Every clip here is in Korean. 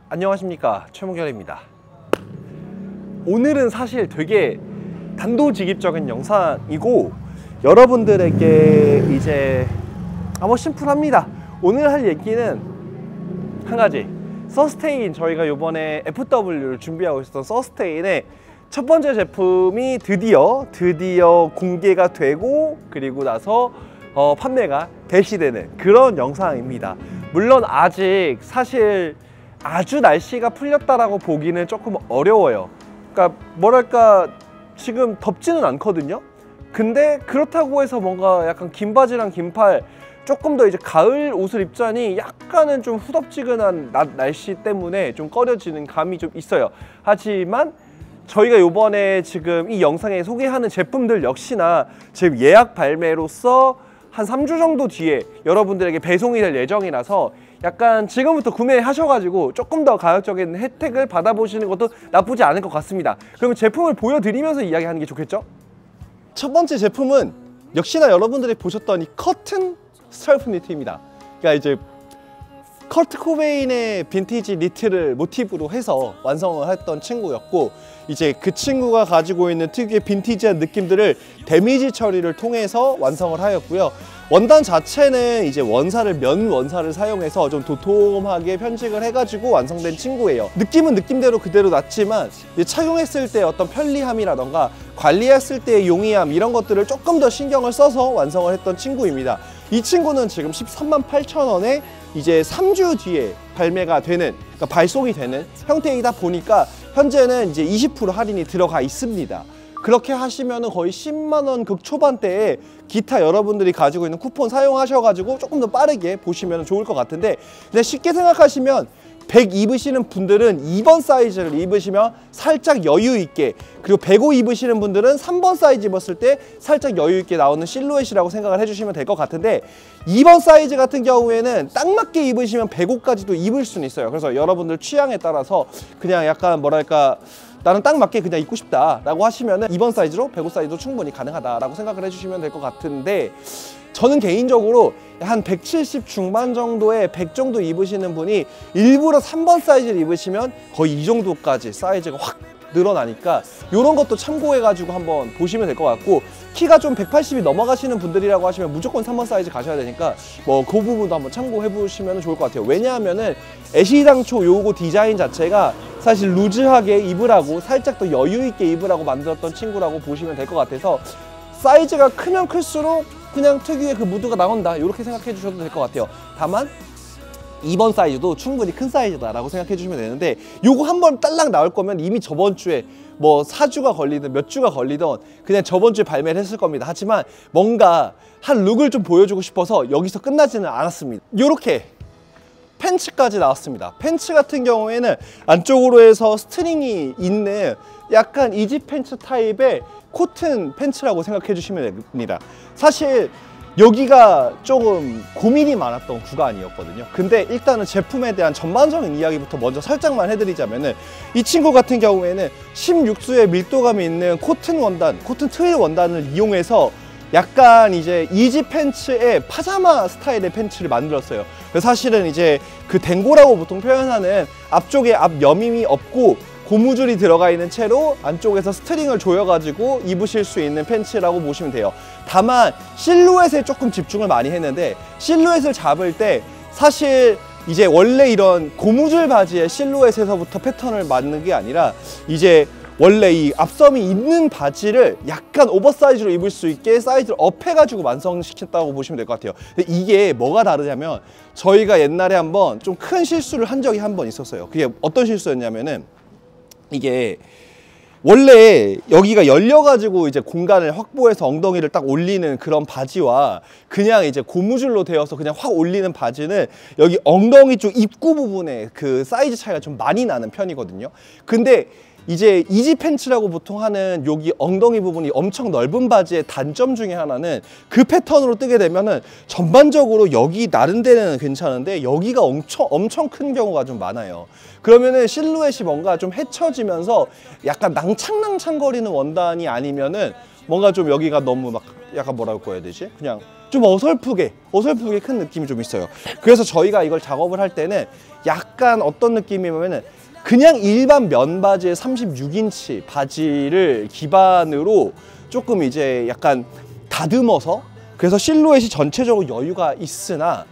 안녕하십니까, 최문결입니다. 오늘은 사실 되게 단도직입적인 영상이고 여러분들에게 이제 심플합니다. 오늘 할 얘기는 한 가지, 서스테인, 저희가 요번에 FW를 준비하고 있었던 서스테인의 첫 번째 제품이 드디어 공개가 되고 그리고 나서 판매가 개시되는 그런 영상입니다. 물론 아직 사실 아주 날씨가 풀렸다라고 보기는 조금 어려워요. 그러니까 뭐랄까, 지금 덥지는 않거든요. 근데 그렇다고 해서 뭔가 약간 긴 바지랑 긴팔, 조금 더 이제 가을 옷을 입자니 약간은 좀 후덥지근한 낮 날씨 때문에 좀 꺼려지는 감이 좀 있어요. 하지만 저희가 요번에 지금 이 영상에 소개하는 제품들 역시나 지금 예약 발매로서 한 3주 정도 뒤에 여러분들에게 배송이 될 예정이라서 약간 지금부터 구매하셔가지고 조금 더 가격적인 혜택을 받아보시는 것도 나쁘지 않을 것 같습니다. 그러면 제품을 보여드리면서 이야기하는 게 좋겠죠? 첫 번째 제품은 역시나 여러분들이 보셨던 이 커튼 스트라이프 니트입니다. 그러니까 이제 커트 코베인의 빈티지 니트를 모티브로 해서 완성을 했던 친구였고, 이제 그 친구가 가지고 있는 특유의 빈티지한 느낌들을 데미지 처리를 통해서 완성을 하였고요. 원단 자체는 이제 면 원사를 사용해서 좀 도톰하게 편직을 해가지고 완성된 친구예요. 느낌은 느낌대로 그대로 났지만 착용했을 때 어떤 편리함이라던가 관리했을 때의 용이함, 이런 것들을 조금 더 신경을 써서 완성을 했던 친구입니다. 이 친구는 지금 138,000원에 이제 3주 뒤에 발매가 되는, 그러니까 발송이 되는 형태이다 보니까 현재는 이제 20% 할인이 들어가 있습니다. 그렇게 하시면은 거의 10만원 극초반대에 기타 여러분들이 가지고 있는 쿠폰 사용하셔가지고 조금 더 빠르게 보시면 좋을 것 같은데, 그냥 쉽게 생각하시면 100 입으시는 분들은 2번 사이즈를 입으시면 살짝 여유 있게, 그리고 105 입으시는 분들은 3번 사이즈 입었을 때 살짝 여유 있게 나오는 실루엣이라고 생각을 해주시면 될 것 같은데, 2번 사이즈 같은 경우에는 딱 맞게 입으시면 105까지도 입을 수는 있어요. 그래서 여러분들 취향에 따라서 그냥 약간 뭐랄까, 나는 딱 맞게 그냥 입고 싶다 라고 하시면은 2번 사이즈로 105 사이즈도 충분히 가능하다 라고 생각을 해주시면 될 것 같은데, 저는 개인적으로 한 170 중반 정도에 100 정도 입으시는 분이 일부러 3번 사이즈를 입으시면 거의 이 정도까지 사이즈가 확 늘어나니까 이런 것도 참고해가지고 한번 보시면 될 것 같고, 키가 좀 180이 넘어가시는 분들이라고 하시면 무조건 3번 사이즈 가셔야 되니까 그 부분도 한번 참고해 보시면 좋을 것 같아요. 왜냐하면은 애시당초 요거 디자인 자체가 사실 루즈하게 입으라고, 살짝 더 여유 있게 입으라고 만들었던 친구라고 보시면 될 것 같아서, 사이즈가 크면 클수록 그냥 특유의 그 무드가 나온다, 이렇게 생각해 주셔도 될 것 같아요. 다만 2번 사이즈도 충분히 큰 사이즈다 라고 생각해 주시면 되는데, 요거 한번 딸랑 나올 거면 이미 저번 주에 뭐 4주가 걸리든 몇 주가 걸리든 그냥 저번 주에 발매를 했을 겁니다. 하지만 뭔가 한 룩을 좀 보여주고 싶어서 여기서 끝나지는 않았습니다. 요렇게 팬츠까지 나왔습니다. 팬츠 같은 경우에는 안쪽으로 해서 스트링이 있는 약간 이지 팬츠 타입의 코튼 팬츠라고 생각해 주시면 됩니다. 사실 여기가 조금 고민이 많았던 구간이었거든요. 근데 일단은 제품에 대한 전반적인 이야기부터 먼저 살짝만 해드리자면은, 이 친구 같은 경우에는 16수의 밀도감이 있는 코튼 원단, 코튼 트윌 원단을 이용해서 약간 이제 이지 팬츠의 파자마 스타일의 팬츠를 만들었어요. 그래서 사실은 이제 그 댕고라고 보통 표현하는 앞쪽에 앞 여밈이 없고 고무줄이 들어가 있는 채로 안쪽에서 스트링을 조여가지고 입으실 수 있는 팬츠라고 보시면 돼요. 다만 실루엣에 조금 집중을 많이 했는데, 실루엣을 잡을 때 사실 이제 원래 이런 고무줄 바지의 실루엣에서부터 패턴을 만든 게 아니라, 이제 원래 이 앞섬이 있는 바지를 약간 오버사이즈로 입을 수 있게 사이즈를 업해가지고 완성시켰다고 보시면 될 것 같아요. 근데 이게 뭐가 다르냐면, 저희가 옛날에 한번 좀 큰 실수를 한 적이 한 번 있었어요. 그게 어떤 실수였냐면은, 이게 원래 여기가 열려가지고 이제 공간을 확보해서 엉덩이를 딱 올리는 그런 바지와 그냥 이제 고무줄로 되어서 그냥 확 올리는 바지는 여기 엉덩이 쪽 입구 부분에 그 사이즈 차이가 좀 많이 나는 편이거든요. 근데 이제 이지 팬츠라고 보통 하는 여기 엉덩이 부분이 엄청 넓은 바지의 단점 중에 하나는, 그 패턴으로 뜨게 되면은 전반적으로 여기 나른 데는 괜찮은데 여기가 엄청 큰 경우가 좀 많아요. 그러면은 실루엣이 뭔가 좀 헤쳐지면서 약간 낭창낭창거리는 원단이 아니면은 뭔가 좀 여기가 너무 막 약간 뭐라고 해야 되지? 그냥 좀 어설프게 큰 느낌이 좀 있어요. 그래서 저희가 이걸 작업을 할 때는 약간 어떤 느낌이냐면은 그냥 일반 면바지의 36인치 바지를 기반으로 조금 이제 약간 다듬어서, 그래서 실루엣이 전체적으로 여유가 있으나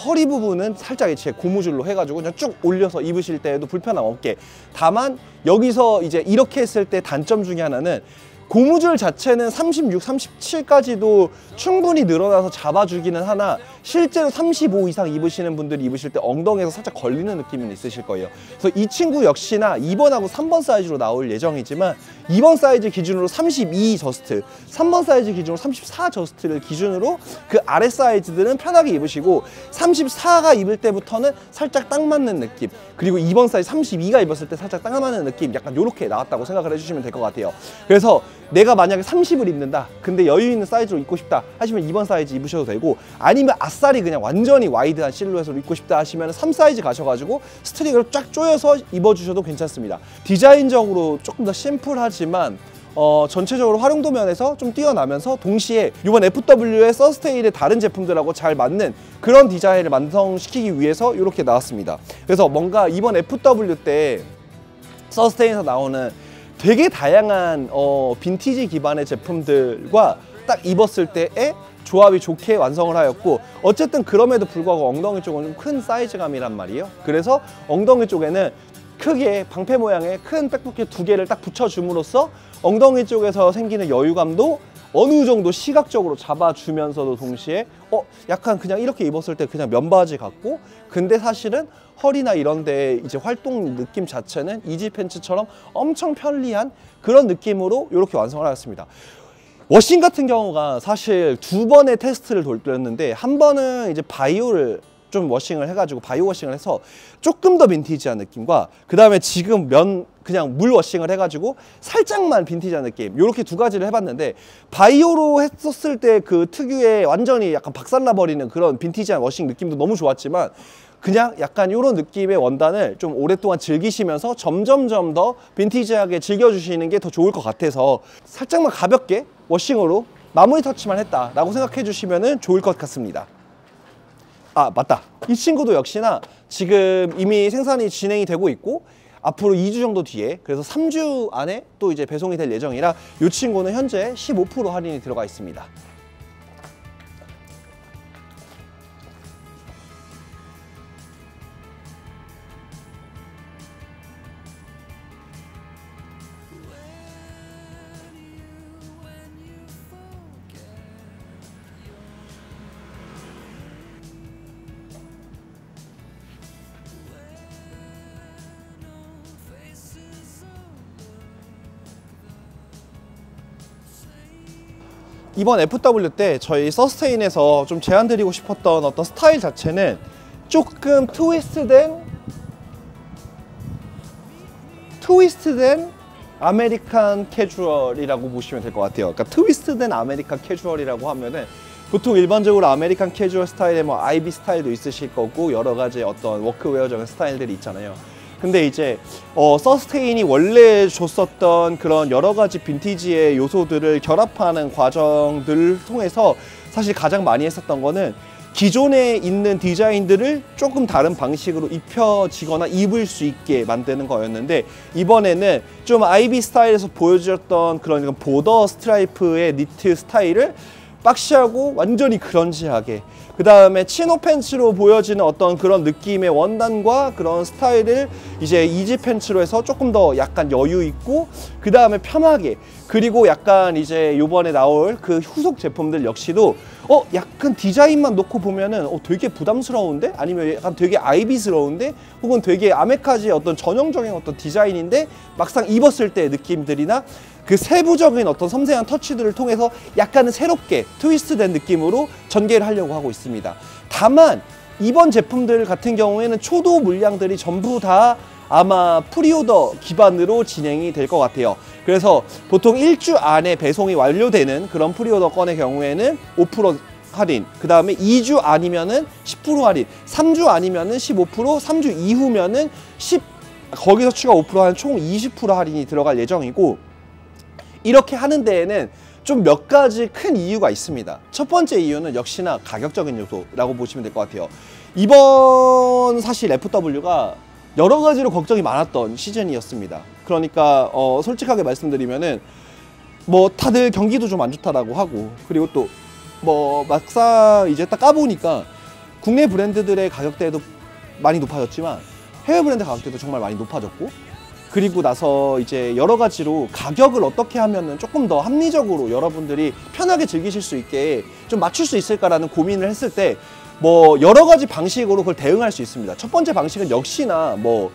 허리 부분은 살짝 이제 고무줄로 해가지고 그냥 쭉 올려서 입으실 때에도 불편함 없게. 다만 여기서 이제 이렇게 했을 때 단점 중에 하나는 고무줄 자체는 36, 37까지도 충분히 늘어나서 잡아주기는 하나 실제로 35 이상 입으시는 분들이 입으실 때 엉덩이에서 살짝 걸리는 느낌은 있으실 거예요. 그래서 이 친구 역시나 2번하고 3번 사이즈로 나올 예정이지만 2번 사이즈 기준으로 32 저스트, 3번 사이즈 기준으로 34 저스트를 기준으로 그 아래 사이즈들은 편하게 입으시고 34가 입을 때부터는 살짝 딱 맞는 느낌, 그리고 2번 사이즈 32가 입었을 때 살짝 딱 맞는 느낌, 약간 요렇게 나왔다고 생각을 해주시면 될 것 같아요. 그래서 내가 만약에 30을 입는다, 근데 여유 있는 사이즈로 입고 싶다 하시면 2번 사이즈 입으셔도 되고, 아니면 아싸리 그냥 완전히 와이드한 실루엣으로 입고 싶다 하시면 3 사이즈 가셔가지고 스트링을 쫙 조여서 입어주셔도 괜찮습니다. 디자인적으로 조금 더 심플하지만 전체적으로 활용도 면에서 좀 뛰어나면서 동시에 이번 FW의 서스테인의 다른 제품들하고 잘 맞는 그런 디자인을 완성시키기 위해서 이렇게 나왔습니다. 그래서 뭔가 이번 FW 때 서스테인에서 나오는 되게 다양한 빈티지 기반의 제품들과 딱 입었을 때의 조합이 좋게 완성을 하였고, 어쨌든 그럼에도 불구하고 엉덩이 쪽은 좀 큰 사이즈감이란 말이에요. 그래서 엉덩이 쪽에는 크게 방패 모양의 큰 백포켓 2개를 딱 붙여줌으로써 엉덩이 쪽에서 생기는 여유감도 어느 정도 시각적으로 잡아주면서도 동시에 약간 그냥 이렇게 입었을 때 그냥 면바지 같고, 근데 사실은 허리나 이런 데 이제 활동 느낌 자체는 이지 팬츠처럼 엄청 편리한 그런 느낌으로 이렇게 완성을 하였습니다. 워싱 같은 경우가 사실 2번의 테스트를 돌렸는데, 한 번은 이제 바이오를 좀 워싱을 해가지고 바이오 워싱을 해서 조금 더 빈티지한 느낌과, 그 다음에 지금 그냥 물 워싱을 해가지고 살짝만 빈티지한 느낌, 이렇게 두 가지를 해봤는데, 바이오로 했었을 때 그 특유의 완전히 약간 박살나버리는 그런 빈티지한 워싱 느낌도 너무 좋았지만, 그냥 약간 이런 느낌의 원단을 좀 오랫동안 즐기시면서 점점점 더 빈티지하게 즐겨주시는 게 더 좋을 것 같아서 살짝만 가볍게 워싱으로 마무리 터치만 했다라고 생각해 주시면 좋을 것 같습니다. 아, 맞다. 이 친구도 역시나 지금 이미 생산이 진행이 되고 있고, 앞으로 2주 정도 뒤에, 그래서 3주 안에 또 이제 배송이 될 예정이라 이 친구는 현재 15% 할인이 들어가 있습니다. 이번 FW 때 저희 서스테인에서 좀 제안드리고 싶었던 어떤 스타일 자체는 조금 트위스트된 아메리칸 캐주얼이라고 보시면 될 것 같아요. 그러니까 트위스트된 아메리칸 캐주얼이라고 하면은 보통 일반적으로 아메리칸 캐주얼 스타일에 뭐 아이비 스타일도 있으실 거고 여러 가지 어떤 워크웨어적인 스타일들이 있잖아요. 근데 이제 서스테인이 원래 줬었던 그런 여러 가지 빈티지의 요소들을 결합하는 과정들을 통해서 사실 가장 많이 했었던 거는 기존에 있는 디자인들을 조금 다른 방식으로 입혀지거나 입을 수 있게 만드는 거였는데, 이번에는 좀 아이비 스타일에서 보여주셨던 그런 보더 스트라이프의 니트 스타일을 박시하고 완전히 그런지하게, 그 다음에 치노 팬츠로 보여지는 어떤 그런 느낌의 원단과 그런 스타일을 이제 이지 팬츠로 해서 조금 더 약간 여유 있고, 그 다음에 편하게, 그리고 약간 이제 요번에 나올 그 후속 제품들 역시도 약간 디자인만 놓고 보면은 되게 부담스러운데? 아니면 약간 되게 아이비스러운데? 혹은 되게 아메카지의 어떤 전형적인 어떤 디자인인데 막상 입었을 때 느낌들이나 그 세부적인 어떤 섬세한 터치들을 통해서 약간은 새롭게 트위스트된 느낌으로 전개를 하려고 하고 있습니다. 다만 이번 제품들 같은 경우에는 초도 물량들이 전부 다 아마 프리오더 기반으로 진행이 될 것 같아요. 그래서 보통 1주 안에 배송이 완료되는 그런 프리오더 건의 경우에는 5% 할인, 그 다음에 2주 아니면은 10% 할인, 3주 아니면은 15%, 3주 이후면은 거기서 추가 5% 한 총 20% 할인이 들어갈 예정이고, 이렇게 하는 데에는 좀 몇 가지 큰 이유가 있습니다. 첫 번째 이유는 역시나 가격적인 요소라고 보시면 될 것 같아요. 이번 사실 FW가 여러 가지로 걱정이 많았던 시즌이었습니다. 그러니까 솔직하게 말씀드리면은 뭐 다들 경기도 좀 안 좋다라고 하고, 그리고 또 뭐 막상 이제 딱 까보니까 국내 브랜드들의 가격대도 많이 높아졌지만 해외 브랜드 가격대도 정말 많이 높아졌고, 그리고 나서 이제 여러 가지로 가격을 어떻게 하면은 조금 더 합리적으로 여러분들이 편하게 즐기실 수 있게 좀 맞출 수 있을까라는 고민을 했을 때 뭐 여러 가지 방식으로 그걸 대응할 수 있습니다. 첫 번째 방식은 역시나 뭐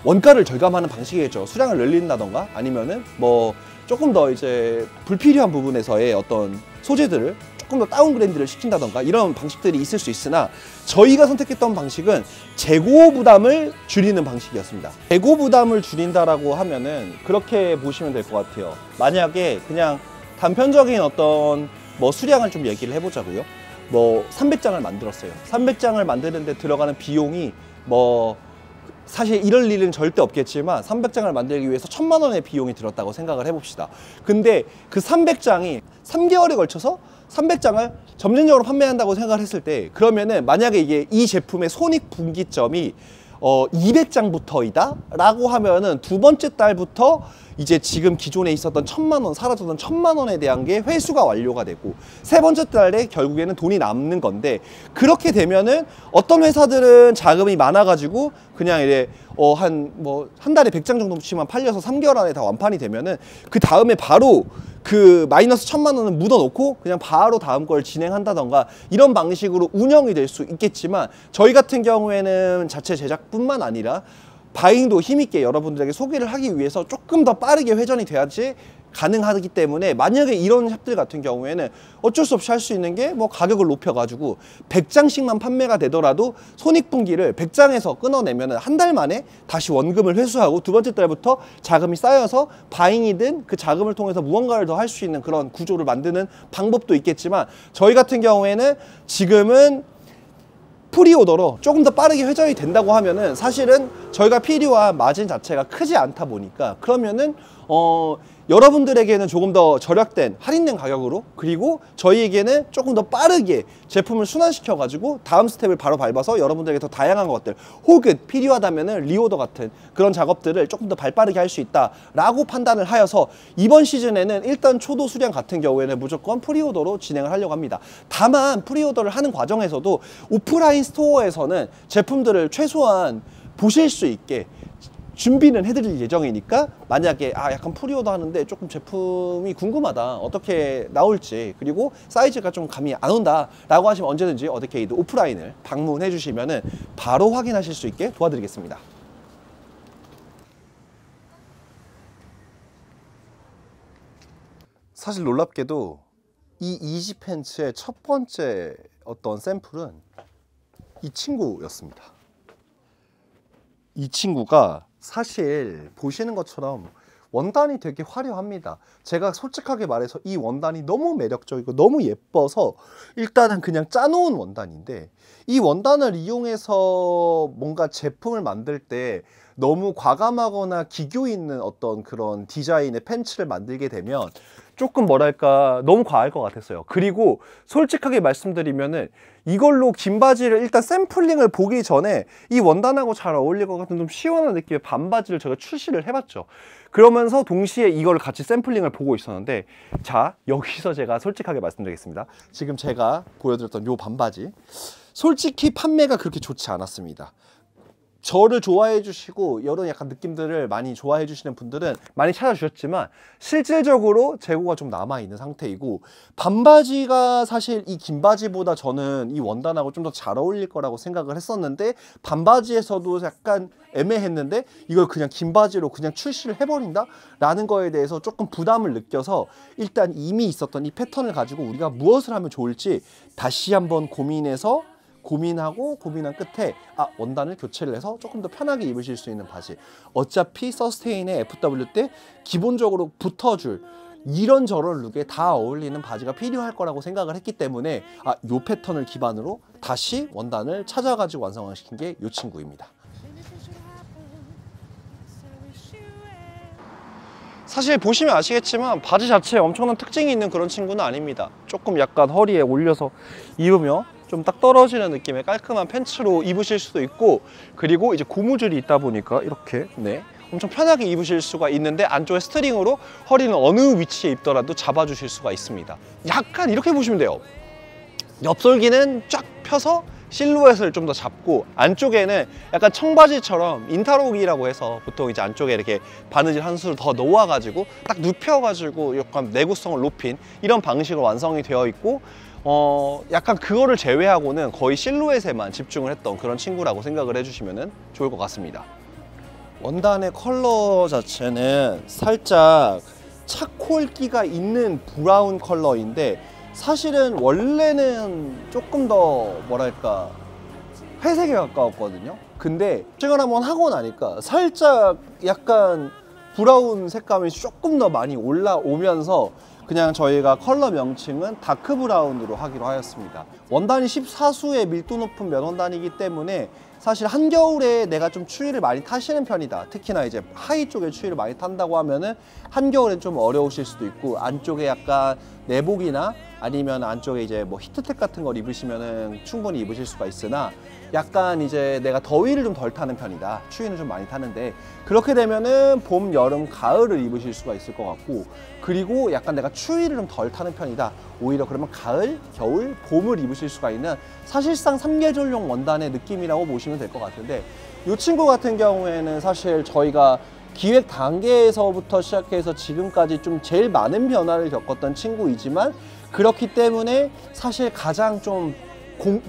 원가를 절감하는 방식이겠죠. 수량을 늘린다던가 아니면은 뭐 조금 더 이제 불필요한 부분에서의 어떤 소재들을 조금 더 다운그레이드를 시킨다던가 이런 방식들이 있을 수 있으나, 저희가 선택했던 방식은 재고 부담을 줄이는 방식이었습니다. 재고 부담을 줄인다라고 하면은 그렇게 보시면 될 것 같아요. 만약에 그냥 단편적인 어떤 뭐 수량을 좀 얘기를 해보자고요. 뭐 300장을 만들었어요. 300장을 만드는데 들어가는 비용이 뭐 사실 이럴 일은 절대 없겠지만 300장을 만들기 위해서 1000만 원의 비용이 들었다고 생각을 해봅시다. 근데 그 300장이 3개월에 걸쳐서 300장을 점진적으로 판매한다고 생각을 했을 때, 그러면은 만약에 이게 이 제품의 손익분기점이 200장부터이다 라고 하면은 두 번째 달부터 이제 지금 기존에 있었던 1000만 원, 사라졌던 1000만 원에 대한 게 회수가 완료가 되고, 세 번째 달에 결국에는 돈이 남는 건데, 그렇게 되면은 어떤 회사들은 자금이 많아가지고 그냥 이제 한 달에 100장 정도치만 팔려서 3개월 안에 다 완판이 되면은 그 다음에 바로 그 마이너스 1000만 원을 묻어놓고 그냥 바로 다음 걸 진행한다던가 이런 방식으로 운영이 될 수 있겠지만, 저희 같은 경우에는 자체 제작뿐만 아니라 바잉도 힘있게 여러분들에게 소개를 하기 위해서 조금 더 빠르게 회전이 돼야지 가능하기 때문에, 만약에 이런 샵들 같은 경우에는 어쩔 수 없이 할 수 있는 게 뭐 가격을 높여가지고 100장씩만 판매가 되더라도 손익분기를 100장에서 끊어내면 한 달 만에 다시 원금을 회수하고 두 번째 달부터 자금이 쌓여서 바잉이든 그 자금을 통해서 무언가를 더 할 수 있는 그런 구조를 만드는 방법도 있겠지만, 저희 같은 경우에는 지금은 프리오더로 조금 더 빠르게 회전이 된다고 하면은 사실은 저희가 필요한 마진 자체가 크지 않다 보니까, 그러면은 여러분들에게는 조금 더 절약된 할인된 가격으로, 그리고 저희에게는 조금 더 빠르게 제품을 순환시켜 가지고 다음 스텝을 바로 밟아서 여러분들에게 더 다양한 것들, 혹은 필요하다면은 리오더 같은 그런 작업들을 조금 더 발빠르게 할 수 있다 라고 판단을 하여서 이번 시즌에는 일단 초도 수량 같은 경우에는 무조건 프리오더로 진행을 하려고 합니다. 다만 프리오더를 하는 과정에서도 오프라인 스토어에서는 제품들을 최소한 보실 수 있게 준비는 해드릴 예정이니까, 만약에 약간 프리오더 하는데 조금 제품이 궁금하다, 어떻게 나올지, 그리고 사이즈가 좀 감이 안 온다 라고 하시면 언제든지 어드케이드 오프라인을 방문해 주시면은 바로 확인하실 수 있게 도와드리겠습니다. 사실 놀랍게도 이 이지 팬츠의 첫 번째 어떤 샘플은 이 친구였습니다. 이 친구가 사실 보시는 것처럼 원단이 되게 화려합니다. 제가 솔직하게 말해서 이 원단이 너무 매력적이고 너무 예뻐서 일단은 그냥 짜놓은 원단인데, 이 원단을 이용해서 뭔가 제품을 만들 때 너무 과감하거나 기교 있는 어떤 그런 디자인의 팬츠를 만들게 되면 조금 뭐랄까 너무 과할 것 같았어요. 그리고 솔직하게 말씀드리면은 이걸로 긴 바지를 일단 샘플링을 보기 전에 이 원단하고 잘 어울릴 것 같은 좀 시원한 느낌의 반바지를 제가 출시를 해봤죠. 그러면서 동시에 이걸 같이 샘플링을 보고 있었는데, 자 여기서 제가 솔직하게 말씀드리겠습니다. 지금 제가 보여드렸던 요 반바지 솔직히 판매가 그렇게 좋지 않았습니다. 저를 좋아해 주시고 이런 약간 느낌들을 많이 좋아해 주시는 분들은 많이 찾아주셨지만, 실질적으로 재고가 좀 남아있는 상태이고, 반바지가 사실 이 긴 바지보다 저는 이 원단하고 좀 더 잘 어울릴 거라고 생각을 했었는데, 반바지에서도 약간 애매했는데 이걸 그냥 긴 바지로 그냥 출시를 해버린다? 라는 거에 대해서 조금 부담을 느껴서, 일단 이미 있었던 이 패턴을 가지고 우리가 무엇을 하면 좋을지 다시 한번 고민하고 고민한 끝에 원단을 교체를 해서 조금 더 편하게 입으실 수 있는 바지, 어차피 서스테인의 FW 때 기본적으로 붙어줄 이런저런 룩에 다 어울리는 바지가 필요할 거라고 생각을 했기 때문에 요 패턴을 기반으로 다시 원단을 찾아가지고 완성을 시킨 게 요 친구입니다. 사실 보시면 아시겠지만 바지 자체에 엄청난 특징이 있는 그런 친구는 아닙니다. 조금 약간 허리에 올려서 입으면 좀 딱 떨어지는 느낌의 깔끔한 팬츠로 입으실 수도 있고, 그리고 이제 고무줄이 있다 보니까 이렇게 엄청 편하게 입으실 수가 있는데, 안쪽에 스트링으로 허리는 어느 위치에 입더라도 잡아주실 수가 있습니다. 약간 이렇게 보시면 돼요. 옆솔기는 쫙 펴서 실루엣을 좀 더 잡고, 안쪽에는 약간 청바지처럼 인타록이라고 해서 보통 이제 안쪽에 이렇게 바느질 한 수를 더 놓아가지고 딱 눕혀가지고 약간 내구성을 높인 이런 방식으로 완성이 되어 있고, 약간 그거를 제외하고는 거의 실루엣에만 집중을 했던 그런 친구라고 생각을 해주시면 좋을 것 같습니다. 원단의 컬러 자체는 살짝 차콜기가 있는 브라운 컬러인데, 사실은 원래는 조금 더 뭐랄까 회색에 가까웠거든요. 근데 최근 한번 하고 나니까 살짝 약간 브라운 색감이 조금 더 많이 올라오면서 그냥 저희가 컬러 명칭은 다크 브라운으로 하기로 하였습니다. 원단이 14수의 밀도 높은 면원단이기 때문에 사실 한겨울에 내가 좀 추위를 많이 타시는 편이다, 특히나 이제 하의 쪽에 추위를 많이 탄다고 하면은 한겨울엔 좀 어려우실 수도 있고, 안쪽에 약간 내복이나 아니면 안쪽에 이제 뭐 히트텍 같은 걸 입으시면은 충분히 입으실 수가 있으나, 약간 이제 내가 더위를 좀 덜 타는 편이다, 추위는 좀 많이 타는데, 그렇게 되면은 봄, 여름, 가을을 입으실 수가 있을 것 같고, 그리고 약간 내가 추위를 좀 덜 타는 편이다, 오히려 그러면 가을, 겨울, 봄을 입으실 수가 있는 사실상 3계절용 원단의 느낌이라고 보시면 될 것 같은데, 이 친구 같은 경우에는 사실 저희가 기획 단계에서부터 시작해서 지금까지 좀 제일 많은 변화를 겪었던 친구이지만, 그렇기 때문에 사실 가장 좀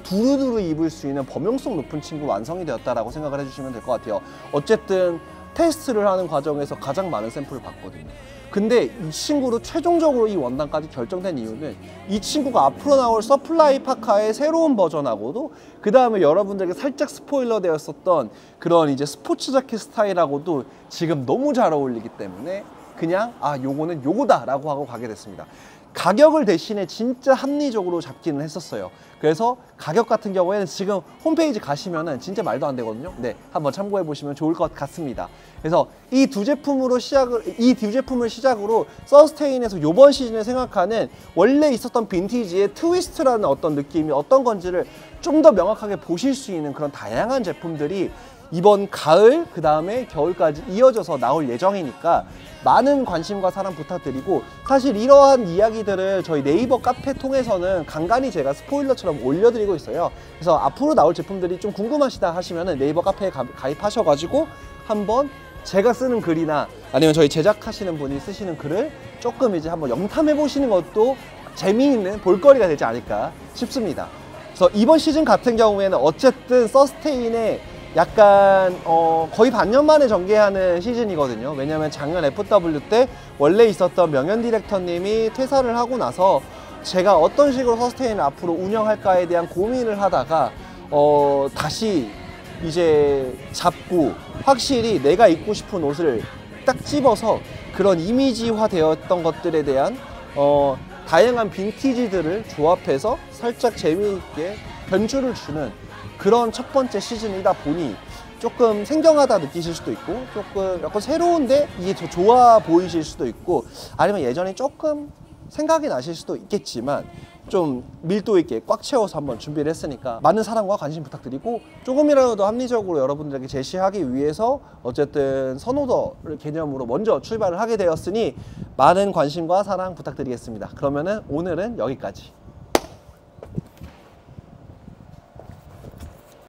두루두루 입을 수 있는 범용성 높은 친구 완성이 되었다라고 생각을 해주시면 될 것 같아요. 어쨌든 테스트를 하는 과정에서 가장 많은 샘플을 봤거든요. 근데 이 친구로 최종적으로 이 원단까지 결정된 이유는 이 친구가 앞으로 나올 서플라이 파카의 새로운 버전하고도, 그 다음에 여러분들에게 살짝 스포일러 되었었던 그런 이제 스포츠 자켓 스타일하고도 지금 너무 잘 어울리기 때문에 그냥 요거는 요거다 라고 하고 가게 됐습니다. 가격을 대신에 진짜 합리적으로 잡기는 했었어요. 그래서 가격 같은 경우에는 지금 홈페이지 가시면은 진짜 말도 안 되거든요. 네, 한번 참고해 보시면 좋을 것 같습니다. 그래서 이 두 제품을 시작으로 서스테인에서 이번 시즌에 생각하는 원래 있었던 빈티지의 트위스트라는 어떤 느낌이 어떤 건지를 좀 더 명확하게 보실 수 있는 그런 다양한 제품들이 이번 가을, 그 다음에 겨울까지 이어져서 나올 예정이니까 많은 관심과 사랑 부탁드리고, 사실 이러한 이야기들을 저희 네이버 카페 통해서는 간간히 제가 스포일러처럼 올려드리고 있어요. 그래서 앞으로 나올 제품들이 좀 궁금하시다 하시면 네이버 카페에 가입하셔가지고 한번 제가 쓰는 글이나 아니면 저희 제작하시는 분이 쓰시는 글을 조금 이제 한번 영탐해 보시는 것도 재미있는 볼거리가 되지 않을까 싶습니다. 그래서 이번 시즌 같은 경우에는 어쨌든 서스테인의 약간 거의 반년 만에 전개하는 시즌이거든요. 왜냐면 작년 FW 때 원래 있었던 명현 디렉터님이 퇴사를 하고 나서 제가 어떤 식으로 서스테인을 앞으로 운영할까에 대한 고민을 하다가 다시 이제 잡고 확실히 내가 입고 싶은 옷을 딱 집어서 그런 이미지화 되었던 것들에 대한 다양한 빈티지들을 조합해서 살짝 재미있게 변주를 주는 그런 첫 번째 시즌이다 보니 조금 생경하다 느끼실 수도 있고, 조금 약간 새로운데 이게 더 좋아 보이실 수도 있고, 아니면 예전에 조금 생각이 나실 수도 있겠지만 좀 밀도 있게 꽉 채워서 한번 준비를 했으니까 많은 사랑과 관심 부탁드리고, 조금이라도 합리적으로 여러분들에게 제시하기 위해서 어쨌든 선오더를 개념으로 먼저 출발을 하게 되었으니 많은 관심과 사랑 부탁드리겠습니다. 그러면은 오늘은 여기까지.